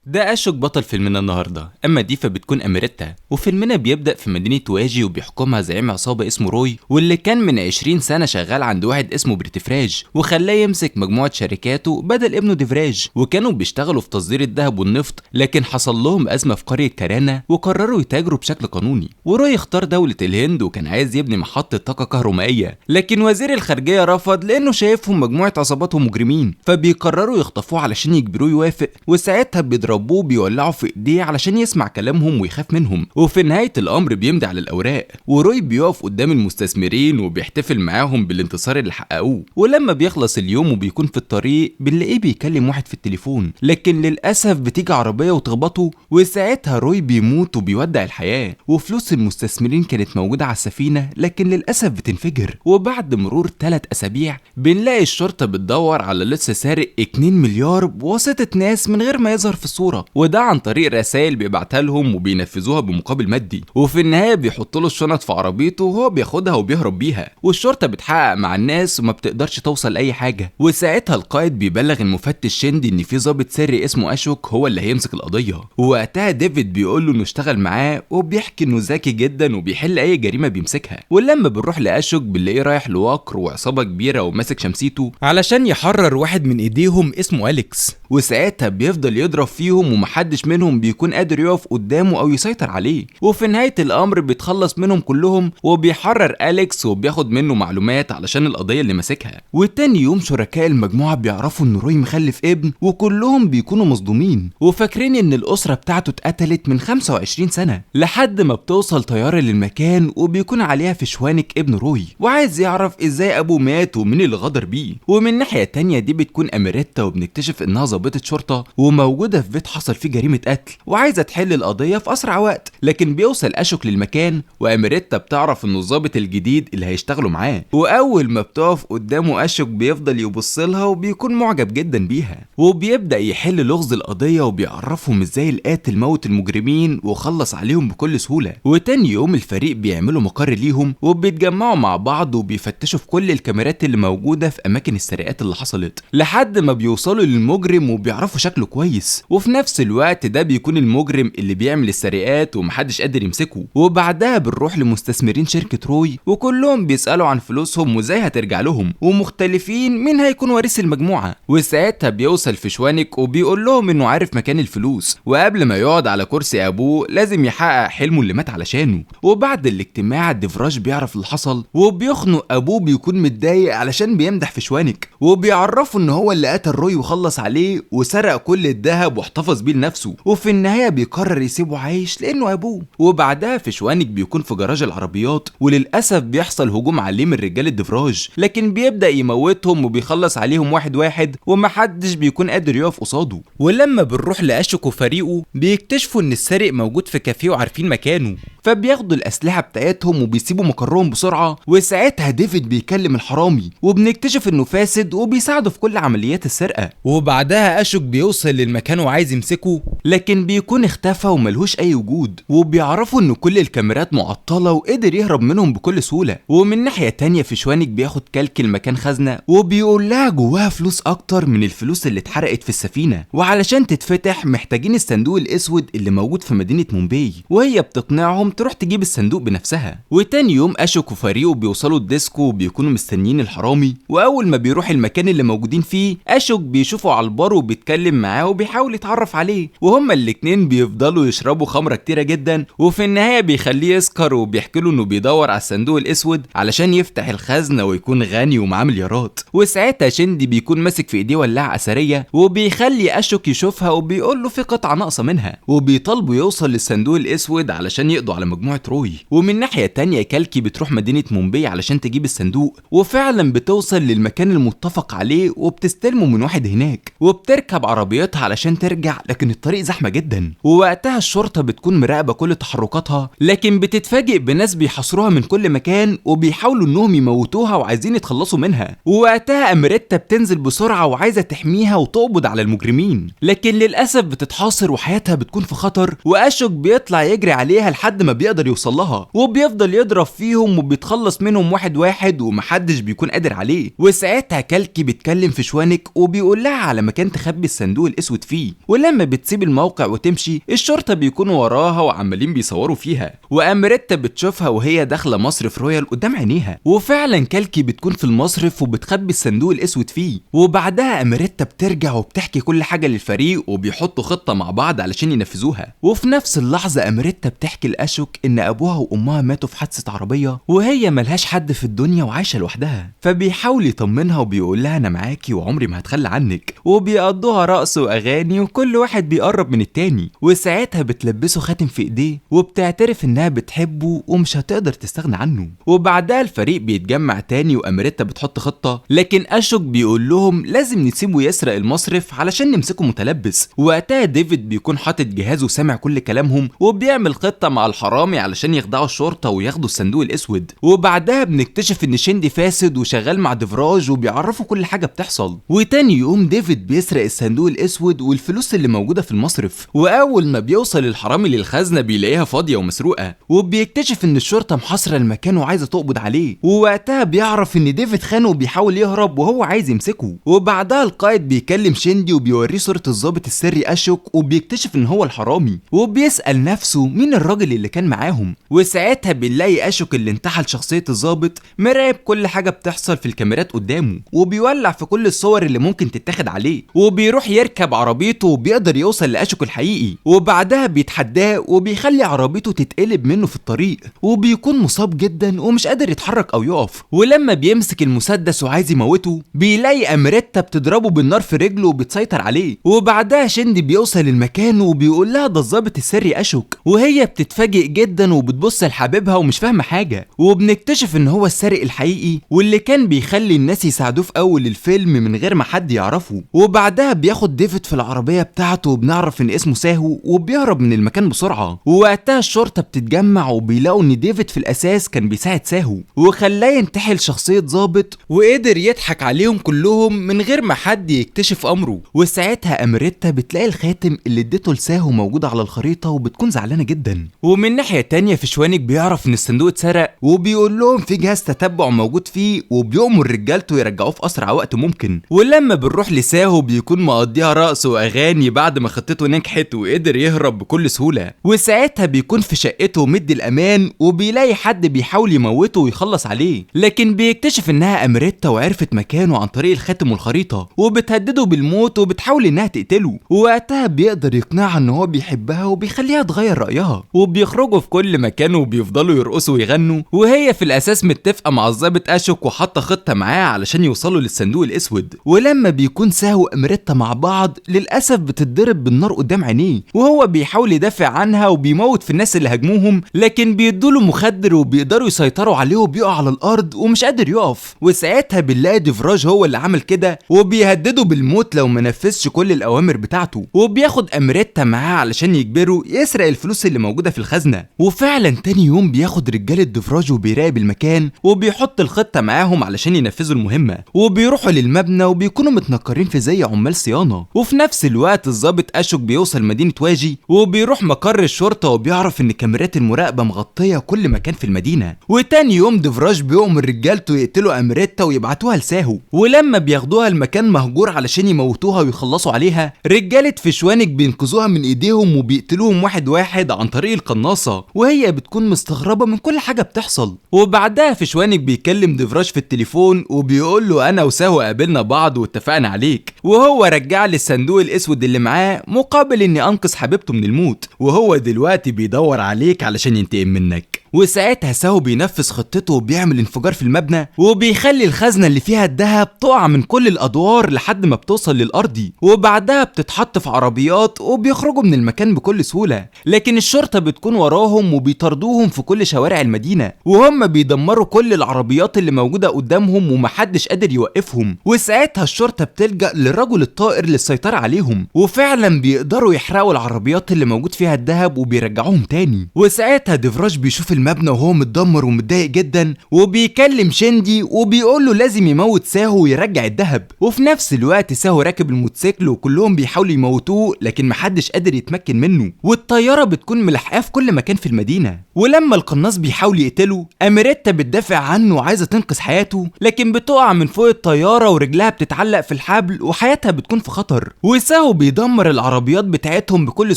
ده اشوك بطل فيلمنا النهارده، اما دي فبتكون اميريتا. وفيلمنا بيبدا في مدينه واجي وبيحكمها زعيم عصابه اسمه روي، واللي كان من 20 سنه شغال عند واحد اسمه بريتفراج وخلاه يمسك مجموعه شركاته بدل ابنه ديفراج. وكانوا بيشتغلوا في تصدير الذهب والنفط، لكن حصل لهم ازمه في قريه كارانا وقرروا يتاجروا بشكل قانوني. وروي اختار دوله الهند وكان عايز يبني محطه طاقه كهرومائيه، لكن وزير الخارجيه رفض لانه شايفهم مجموعه عصابات ومجرمين، فبيقرروا يخطفوه علشان يجبروه يوافق. وساعتها بيضربوه بيولعوا في ايديه علشان يسمع كلامهم ويخاف منهم. وفي نهايه الامر بيمضي على الاوراق، وروي بيقف قدام المستثمرين وبيحتفل معاهم بالانتصار اللي حققوه. ولما بيخلص اليوم وبيكون في الطريق بنلاقيه بيكلم واحد في التليفون، لكن للاسف بتيجي عربيه وتخبطه، وساعتها روي بيموت وبيودع الحياه. وفلوس المستثمرين كانت موجوده على السفينه، لكن للاسف بتنفجر. وبعد مرور 3 اسابيع بنلاقي الشرطه بتدور على لص سارق 2 مليار بواسطه ناس من غير ما يظهر في الصوره، وده عن طريق رسائل بيبعتها لهم وبينفذوها بمقابل مادي. وفي النهايه بيحط له الشنط في عربيته وهو بياخدها وبيهرب بيها. والشرطه بتحقق مع الناس وما بتقدرش توصل لاي حاجه. وساعتها القائد بيبلغ المفتش شندي ان في ضابط سري اسمه اشوك هو اللي هيمسك القضيه. ووقتها ديفيد بيقول له انه اشتغل معاه وبيحكي انه ذكي جدا وبيحل اي جريمه بيمسكها. ولما بنروح لاشوك بنلاقيه رايح لوكر وعصابه كبيره وماسك شمسيته علشان يحرر واحد من ايديهم اسمه اليكس. وساعتها بيفضل يضرب فيهم ومحدش منهم بيكون قادر يقف قدامه او يسيطر عليه. وفي نهايه الامر بيتخلص منهم كلهم وبيحرر اليكس وبياخد منه معلومات علشان القضيه اللي ماسكها. وتاني يوم شركاء المجموعه بيعرفوا ان روي مخلف ابن، وكلهم بيكونوا مصدومين وفاكرين ان الاسره بتاعته اتقتلت من 25 سنه، لحد ما بتوصل طياره للمكان وبيكون عليها فشوانك ابن روي وعايز يعرف ازاي ابوه مات ومين اللي غدر بيه. ومن ناحيه تانية دي بتكون اميريتا وبنكتشف انها ضابطه شرطه وموجوده في بيت حصل فيه جريمه قتل وعايزه تحل القضيه في اسرع وقت. لكن بيوصل اشوك للمكان واميريتا بتعرف انه الضابط الجديد اللي هيشتغلوا معاه. واول ما بتقف قدامه اشوك بيفضل يبص لها وبيكون معجب جدا بيها، وبيبدا يحل لغز القضيه وبيعرفهم ازاي القاتل موت المجرمين وخلص عليهم بكل سهوله. وتاني يوم الفريق بيعملوا مقر ليهم وبيتجمعوا مع بعض وبيفتشوا في كل الكاميرات اللي موجوده في اماكن السرقات اللي حصلت، لحد ما بيوصلوا للمجرم وبيعرفوا شكله كويس. وفي نفس الوقت ده بيكون المجرم اللي بيعمل السرقات ومحدش قادر يمسكه. وبعدها بنروح لمستثمرين شركه روي وكلهم بيسالوا عن فلوسهم وازاي هترجع لهم، ومختلفين مين هيكون وريث المجموعه. وساعتها بيوصل فشوانك وبيقول لهم انه عارف مكان الفلوس، وقبل ما يقعد على كرسي ابوه لازم يحقق حلمه اللي مات علشانه. وبعد الاجتماع ديفراج بيعرف اللي حصل وبيخنق ابوه، بيكون متضايق علشان بيمدح فشوانك وبيعرفه ان هو اللي قتل روي وخلص عليه وسرق كل الذهب واحتفظ بيه لنفسه. وفي النهايه بيقرر يسيبه عايش لانه ابوه. وبعدها فشوانك بيكون في جراج العربيات، وللاسف بيحصل هجوم عليه من رجال الديفراج، لكن بيبدا يموتهم وبيخلص عليهم واحد واحد ومحدش بيكون قادر يقف قصاده. ولما بنروح لاشوك وفريقه بيكتشفوا ان السارق موجود في كافيه وعارفين مكانه، فبياخدوا الاسلحه بتاعتهم وبيسيبوا مقرهم بسرعه. وساعتها ديفيد بيكلم الحرامي وبنكتشف انه فاسد وبيساعده في كل عمليات السرقه. وبعدها اشوك بيوصل للمكان وعايز يمسكه، لكن بيكون اختفى وملهوش اي وجود. وبيعرفوا ان كل الكاميرات معطله وقدر يهرب منهم بكل سهوله. ومن ناحيه تانية فشوانك بياخد كالكل مكان خزنه وبيقول لها جواها فلوس اكتر من الفلوس اللي اتحرقت في السفينه، وعلشان تتفتح محتاجين الصندوق الاسود اللي موجود في مدينه مومباي. وهي بتقنعهم تروح تجيب الصندوق بنفسها. وتاني يوم اشوك وفريقه بيوصلوا الديسكو وبيكونوا مستنيين الحرامي. واول ما بيروح المكان اللي موجودين فيه اشوك بيشوفه على البار وبيتكلم معاه وبيحاول يتعرف عليه، وهما الاتنين بيفضلوا يشربوا خمره كتيره جدا. وفي النهايه بيخليه يسكر وبيحكي له انه بيدور على الصندوق الاسود علشان يفتح الخزنه ويكون غني ومعاه مليارات. وساعتها شندي بيكون ماسك في ايديه ولاعه اثريه وبيخلي اشوك يشوفها وبيقول له في قطعه ناقصه منها، وبيطالبه يوصل للصندوق الاسود علشان يقضوا على مجموعه روي. ومن ناحيه تانية كالكي بتروح مدينه مومباي علشان تجيب الصندوق، وفعلا بتوصل للمكان المتفق عليه وبتستلمه من واحد هناك وبتركب عربيتها علشان ترجع، لكن الطريق زحمه جدا. ووقتها الشرطه بتكون مراقبه كل تحركاتها، لكن بتتفاجئ بناس بيحاصروها من كل مكان وبيحاولوا انهم يموتوها وعايزين يتخلصوا منها. ووقتها اميريتا بتنزل بسرعه وعايزه تحميها وتقبض على المجرمين، لكن للاسف بتتحاصر وحياتها بتكون في خطر. واشوك بيطلع يجري عليها لحد ما بيقدر يوصل لها وبيفضل يضرب فيهم وبيتخلص منهم واحد واحد ومحدش بيكون قادر عليه. وساعتها كالكي بيتكلم في شوانك وبيقول لها على مكان تخبي الصندوق الاسود فيه. ولما بتسيب الموقع وتمشي، الشرطة بيكونوا وراها وعمالين بيصوروا فيها، وأميريتا بتشوفها وهي داخلة مصرف رويال قدام عينيها، وفعلا كالكي بتكون في المصرف وبتخبي الصندوق الأسود فيه. وبعدها أميريتا بترجع وبتحكي كل حاجة للفريق وبيحطوا خطة مع بعض علشان ينفذوها. وفي نفس اللحظة أميريتا بتحكي لأشوك إن أبوها وأمها ماتوا في حادثة عربية وهي ملهاش حد في الدنيا وعايشة لوحدها، فبيحاول يطمنها وبيقول لها أنا معاكي وعمري ما هتخلى عنك، وبيقضوها رقص وأغاني وكل واحد بيقرب من التاني. وساعتها بتلبسه خاتم في إيديه وبتعترف إنها بتحبه ومش هتقدر تستغنى عنه. وبعدها الفريق بيتجمع تاني وأميريتا بتحط خطة، لكن أشوك بيقول لهم لازم نسيبه يسرق المصرف علشان نمسكه متلبس. وقتها ديفيد بيكون حاطط جهازه وسامع كل كلامهم وبيعمل خطة مع الحرامي علشان يخدعوا الشرطة وياخدوا الصندوق الأسود. وبعدها بنكتشف إن شيندي فاسد وشغال مع ديفراج وبيعرفوا كل حاجة بتحصل. وتاني يوم ديفيد بيسرق الصندوق الأسود والفلوس اللي موجودة في المصرف، وأول ما بيوصل الحرامي للخزنة بيلاقيها فاضية ومسروقة، وبيكتشف إن الشرطة محاصرة المكان وعايزة تقبض عليه. ووقتها بيعرف إن ديفيد خانه وبيحاول يهرب وهو عايز يمسكه. وبعدها القائد بيكلم شيندي وبيوريه صورة الضابط السري أشوك وبيكتشف إن هو الحرامي، وبيسأل نفسه مين الراجل اللي كان معاهم. وساعتها بنلاقي أشوك اللي انتحل شخصية الضابط مراقب كل حاجة بتحصل في الكاميرات قدامه، وبيولع في كل الصور اللي ممكن تتاخد عليه، وبيروح يركب عربيته وبيقدر يوصل لأشوك الحقيقي. وبعدها بيتحداه وبيخلي عربيته تتقلب منه في الطريق، وبيكون مصاب جدا ومش قادر يتحرك أو يقف. ولما بيمسك المسدس وعايز يموته بيلاقي أميريتا بتضربه بالنار في رجله وبتسيطر عليه. وبعدها شيندي بيوصل المكان وبيقول لها ده الضابط السري أشوك، وهي بتتفاجئ جدا وبتبص لحبيبها ومش فاهمة حاجة. وبنكتشف ان هو السارق الحقيقي واللي كان بيخلي الناس يساعدوه في اول الفيلم من غير ما حد يعرفه. وبعدها بياخد ديفيد في العربية بتاعته وبنعرف ان اسمه ساهو وبيهرب من المكان بسرعة. ووقتها الشرطة بتتجمع وبيلاقوا ان ديفيد في الاساس كان بيساعد ساهو وخلاه ينتحل شخصية ضابط وقدر يضحك عليهم كلهم من غير ما حد يكتشف امره. وساعتها أميريتا بتلاقي الخاتم اللي اديته لساهو موجود على الخريطة وبتكون زعلانة جدا. ومن ناحية تانية فشوانك بيعرف ان الصندوق اتسرق وبيقول لهم في جهاز تتبع موجود فيه وبيأمر رجالته يرجعوه في اسرع وقت ممكن. ولما بنروح لساهو بيكون مقضيها رقص واغاني بعد ما خطته نجحت وقدر يهرب بكل سهولة. وساعتها بيكون في شقته مدي الامان وبيلاقي حد بيحاول يموته ويخلص عليه، لكن بيكتشف انها أميريتا وعرفت مكانه عن طريق الخاتم والخريطة وبتهدده بالموت وبتحاول انها تقتله. ووقتها بيقدر يقنعها ان هو بيحبها وبيخليها تغير رأيها، وبيخرجوا في كل مكان وبيفضلوا يرقصوا ويغنوا. وهي في الاساس متفقة مع الضابط أشوك وحاطة خطة معاه علشان يوصلوا للصندوق الاسود. ولما بيكون ساهو وأميريتا مع بعض للاسف بتتضرب بالنار قدام عينيه وهو بيحاول يدافع عنها وبيموت في الناس اللي هاجموهم، لكن بيدوله مخدر وبيقدروا يسيطروا عليه وبيقع على الارض ومش قادر يقف. وساعتها بنلاقي ديفراج هو اللي عمل كده وبيهدده بالموت لو ما نفذش كل الاوامر بتاعته، وبياخد أميريتا معاه علشان يجبره يسرق الفلوس اللي موجودة في الخزنة. وفعلا تاني يوم بياخد رجالة ديفراج وبيراقب المكان وبيحط الخطة معاهم علشان ينفذوا المهمة، وبيروحوا للمبنى وبيكونوا متنكرين في زي عمال صيانة. وفي نفس الوقت الضابط أشوك بيوصل مدينة واجي وبيروح مقر الشرطة وبيعرف ان كاميرات المراقبة مغطية كل مكان في المدينة. وتاني يوم ديفراج بيؤمر رجالته يقتلوا أميريتا ويبعتوها لساهو، ولما بياخدوها المكان مهجور علشان يموتوها ويخلصوا عليها رجالة فشوانك بينقذوها من ايديهم وبيقتلوهم واحد واحد عن طريق القناصة، وهي بتكون مستغربة من كل حاجة بتحصل. وبعدها فشوانك بيكلم ديفراج في التليفون وبيقول له انا وساهو قابلنا بعض واتفقنا عليك، وهو رجع لي الصندوق الاسود اللي معاه مقابل اني انقذ حبيبته من الموت، وهو دلوقتي بيدور عليك علشان ينتقم منك. وساعتها ساهو بينفذ خطته وبيعمل انفجار في المبنى وبيخلي الخزنة اللي فيها الذهب تقع من كل الادوار لحد ما بتوصل للارضي، وبعدها بتتحط في عربيات وبيخرجوا من المكان بكل سهولة. لكن الشرطة بتكون وراهم وبيطاردوهم في كل شوارع المدينة وهم بيدمروا كل العربيات اللي موجودة قدامهم ومحدش قادر يوقفهم. وساعتها الشرطة بتلجأ للرجل الطائر للسيطرة عليهم، وفعلا بيقدروا يحرقوا العربيات اللي موجود فيها الذهب وبيرجعوهم تاني. وساعتها ديفراج بيشوف المبنى وهو متدمر ومتضايق جدا، وبيكلم شيندي وبيقول له لازم يموت ساهو ويرجع الذهب. وفي نفس الوقت ساهو راكب الموتوسيكل وكلهم بيحاولوا يموتوه لكن محدش قادر يتمكن منه، والطياره بتكون ملحقاه في كل مكان في المدينه. ولما القناص بيحاول يقتله اميريتا بتدافع عنه وعايزه تنقذ حياته، لكن بتقع من فوق الطياره ورجلها بتتعلق في الحبل وحياتها بتكون في خطر. وساهو بيدمر العربيات بتاعتهم بكل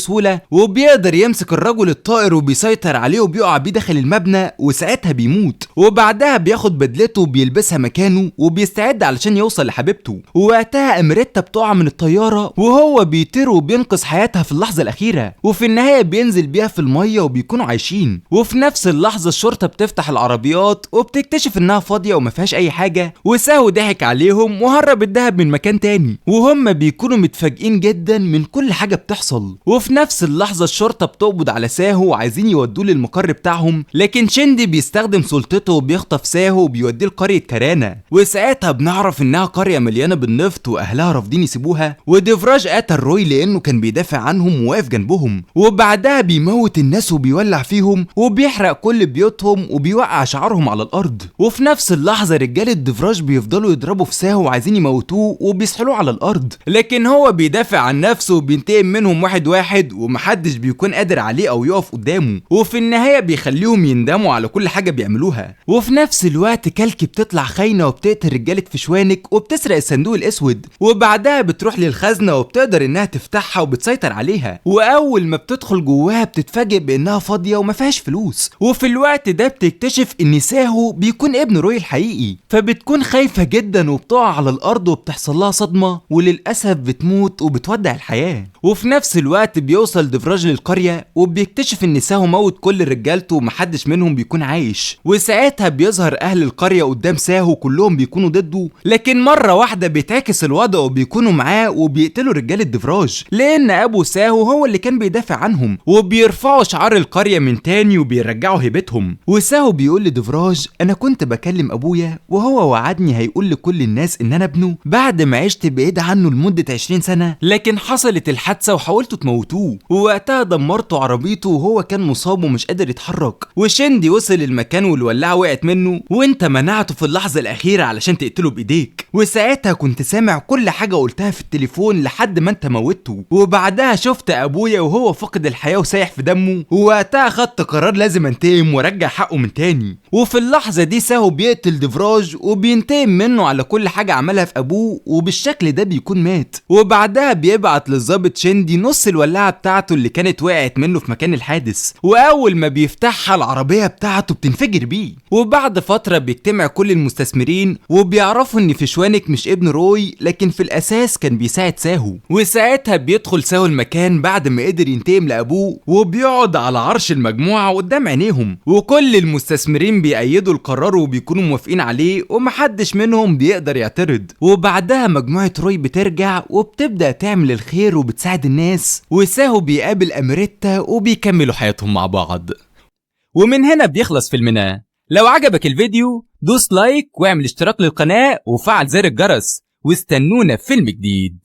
سهوله، وبيقدر يمسك الرجل الطائر وبيسيطر عليه وبيقع بيه داخل المبنى، وساعتها بيموت. وبعدها بياخد بدلته وبيلبسها مكانه وبيستعد علشان يوصل لحبيبته. ووقتها اميريتا بتقع من الطياره وهو بيطير وبينقذ حياتها في اللحظه الاخيره، وفي النهايه بينزل بيها في الميه وبيكونوا عايشين. وفي نفس اللحظه الشرطه بتفتح العربيات وبتكتشف انها فاضيه وما فيهاش اي حاجه، وساهو ضحك عليهم وهرب الدهب من مكان تاني، وهم بيكونوا متفاجئين جدا من كل حاجه بتحصل. وفي نفس اللحظه الشرطه بتقبض على ساهو وعايزين يودوه للمقر بتاعهم، لكن شيندي بيستخدم سلطته وبيخطف ساهو وبيوديه لقريه كارانا. وساعتها بنعرف انها قريه مليانه بالنفط واهلها رافضين يسيبوها، وديفراج قتل روي لانه كان بيدافع عنهم وواقف جنبهم. وبعدها بيموت الناس وبيولع فيهم وبيحرق كل بيوتهم وبيوقع شعرهم على الارض. وفي نفس اللحظه رجاله ديفراج بيفضلوا يضربوا في ساهو وعايزين يموتوه وبيسحلوه على الارض، لكن هو بيدافع عن نفسه وبينتقم منهم واحد واحد ومحدش بيكون قادر عليه او يقف قدامه، وفي النهايه بيخليهم يندموا على كل حاجه بيعملوها. وفي نفس الوقت كالكي بتطلع خاينه وبتقتل رجاله فشوانك وبتسرق الصندوق الاسود، وبعدها بتروح للخزنه وبتقدر انها تفتحها وبتسيطر عليها. واول ما بتدخل جواها بتتفاجئ بانها فاضيه وما فيهاش فلوس. وفي الوقت ده بتكتشف ان ساهو بيكون ابن روي الحقيقي، فبتكون خايفه جدا وبتقع على الارض وبتحصل لها صدمه، وللاسف بتموت وبتودع الحياه. وفي نفس الوقت بيوصل ديفراج للقريه وبيكتشف ان ساهو موت كل رجالته ومحدش منهم بيكون عايش. وساعتها بيظهر اهل القريه قدام ساهو كلهم بيكونوا ضده، لكن مره واحده بيتعكس الوضع وبيكونوا معاه وبيقتلوا رجاله ديفراج، لان ابو ساهو هو اللي كان بيدافع عنهم، وبيرفعوا شعار القريه من تاني وبيرجعوا هيبتهم. وساهو بيقول لديفراج انا كنت بكلم ابويا وهو وعدني هيقول لكل الناس ان انا ابنه بعد ما عشت بعيد عنه لمده 20 سنه، لكن حصلت الحادثه وحاولتوا تموتوه، ووقتها دمرتوا عربيته وهو كان مصاب ومش قادر يتحرك. وشيندي وصل المكان والولاعه وقعت منه وانت منعته في اللحظه الاخيره علشان تقتله بايديك، وساعتها كنت سامع كل حاجه قلتها في التليفون لحد ما انت موتته. وبعدها شفت ابويا وهو فقد الحياه وسايح في دمه، ووقتها خدت قرار لازم انتقم وارجع حقه من تاني. وفي اللحظه دي ساهو بيقتل ديفراج وبينتقم منه على كل حاجه عملها في ابوه، وبالشكل ده بيكون مات. وبعدها بيبعت للظابط شيندي نص الولاعه بتاعته اللي كانت وقعت منه في مكان الحادث، واول ما بيفتحها العربيه بتاعته بتنفجر بيه. وبعد فتره بيجتمع كل المستثمرين وبيعرفوا ان فشوانك مش ابن روي، لكن في الاساس كان بيساعد ساهو. وساعتها بيدخل ساهو المكان بعد ما قدر ينتقم لابوه، وبيقعد على عرش المجموعه قدام عينيهم، وكل المستثمرين بيأيدوا القرار وبيكونوا موافقين عليه ومحدش منهم بيقدر يعترض. وبعدها مجموعه روي بترجع وبتبدأ تعمل الخير وبتساعد الناس، وساهو بيقابل اميريتا وبيكملوا حياتهم مع بعض. ومن هنا بيخلص فيلمنا. لو عجبك الفيديو دوس لايك واعمل اشتراك للقناة وفعل زر الجرس، واستنونا في فيلم جديد.